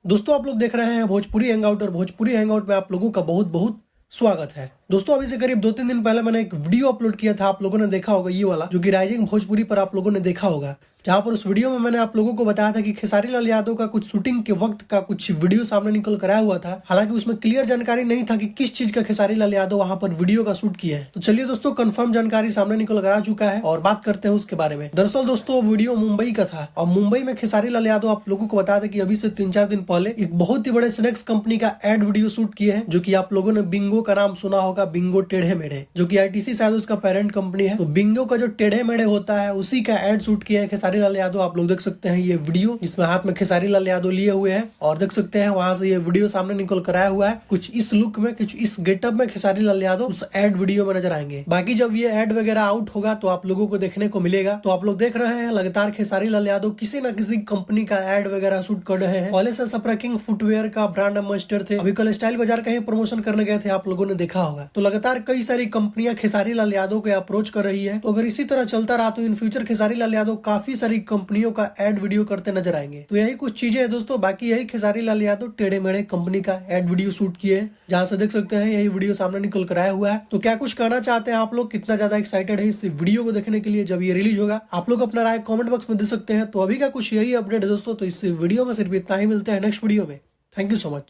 दोस्तों आप लोग देख रहे हैं भोजपुरी हैंगआउट और भोजपुरी हैंगआउट में आप लोगों का बहुत बहुत स्वागत है। दोस्तों अभी से करीब 2-3 दिन पहले मैंने एक वीडियो अपलोड किया था, आप लोगों ने देखा होगा ये वाला, जो कि राइजिंग भोजपुरी पर आप लोगों ने देखा होगा, जहां पर उस वीडियो में मैंने आप लोगों को बताया था कि खेसारी लाल यादव का कुछ शूटिंग के वक्त का कुछ वीडियो सामने निकल कर आया हुआ था। हालांकि उसमें क्लियर जानकारी नहीं था कि किस चीज का खेसारी लाल यादव वहां पर वीडियो का शूट किया है। तो चलिए दोस्तों, कंफर्म जानकारी सामने निकल कर आ चुका है और बात करते हैं उसके बारे में। दरअसल दोस्तों वीडियो मुंबई का था और मुंबई में खेसारी लाल यादव आप लोगों को बताया था कि अभी से 3-4 दिन पहले एक बहुत ही बड़े स्नैक्स कंपनी का एड वीडियो शूट किए हैं, जो कि आप लोगों ने बिंगो का नाम सुना होगा, बिंगो टेढ़े मेढ़े, जो कि आईटीसी शायद उसका पेरेंट कंपनी है। तो बिंगो का जो टेढ़े मेढ़े होता है उसी का एड शूट किया है खेसारी लाल यादव। आप लोग देख सकते हैं ये वीडियो, जिसमें हाथ में खेसारी लाल यादव लिए हुए हैं और देख सकते हैं वहां से ये वीडियो सामने निकल कर आया हुआ है। कुछ इस लुक में, कुछ इस गेटअप में खेसारी लाल यादव उस एड वीडियो में नजर आएंगे। बाकी जब ये एड वगैरह आउट होगा तो आप लोगों को देखने को मिलेगा। तो आप लोग देख रहे हैं लगातार खेसारी लाल यादव किसी न किसी कंपनी का एड वगैरह शूट कर रहे हैं। पहले से सफरा किंग फुटवेयर का ब्रांड एम्बेसडर थे, अभी कल स्टाइल बाजार का ही प्रमोशन करने गए थे, आप लोगों ने देखा होगा। तो लगातार कई सारी कंपनियां खेसारी लाल यादव को अप्रोच कर रही है। तो अगर इसी तरह चलता रहा तो इन फ्यूचर खेसारी लाल यादव काफी सारी कंपनियों का एड वीडियो करते नजर आएंगे। तो यही कुछ चीजें हैं दोस्तों। बाकी यही खेसारी लाल यादव टेढ़े मेढ़े कंपनी का एड वीडियो शूट किए हैं, जहां से देख सकते हैं यही वीडियो सामने निकल कर आया हुआ है। तो क्या कुछ कहना चाहते हैं आप लोग, कितना ज्यादा एक्साइटेड है इस वीडियो को देखने के लिए जब ये रिलीज होगा? आप लोग अपना राय कमेंट बॉक्स में दे सकते हैं। तो अभी का कुछ यही अपडेट है दोस्तों। तो इस वीडियो में सिर्फ इतना ही, मिलते हैं नेक्स्ट वीडियो में। Thank you so much.